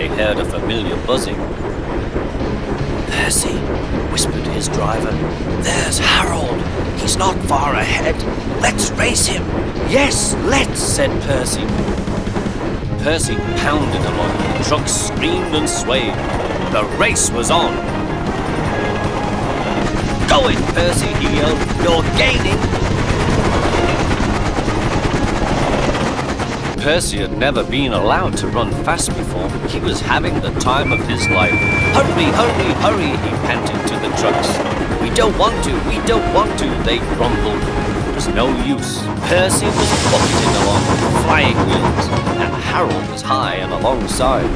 they heard a familiar buzzing. "Percy," whispered his driver. "There's Harold. He's not far ahead. Let's race him." "Yes, let's," said Percy. Percy pounded along. The truck screamed and swayed. The race was on. "Go it, Percy," he yelled. "You're gaining." Percy had never been allowed to run fast before. He was having the time of his life. "Hurry, hurry, hurry," he panted to the trucks. We don't want to," they grumbled. It was no use. Percy was buffeting along with flying wheels, and Harold was high and alongside.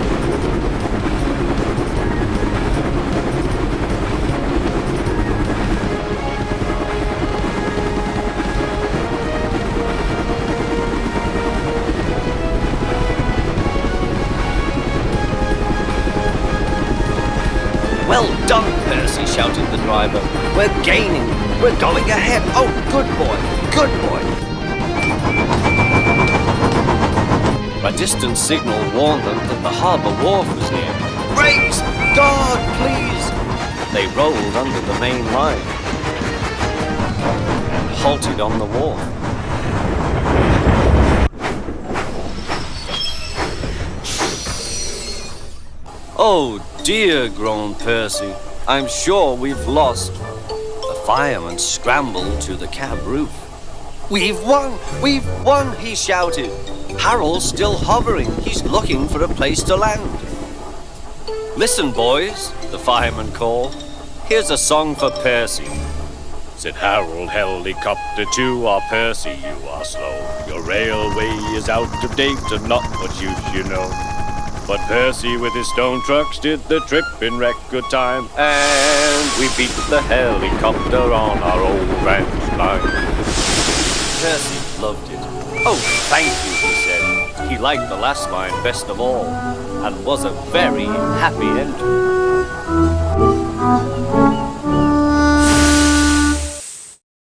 "Well done, Percy," shouted the driver. "We're gaining. We're going ahead. Oh, good boy, good boy." A distant signal warned them that the harbour wharf was near. "Race! Guard, please!" They rolled under the main line and halted on the wharf. "Oh dear," groaned Percy. "I'm sure we've lost." The fireman scrambled to the cab roof. We've won, he shouted. "Harold's still hovering. He's looking for a place to land." "Listen, boys," the fireman called. "Here's a song for Percy." Said Harold, "Helicopter to our Percy, you are slow. Your railway is out of date and not much use, you know. But Percy with his stone trucks did the trip in record time, and we beat the helicopter on our old branch line." Percy loved it. "Oh, thank you," he said. He liked the last line best of all, and was a very happy ending.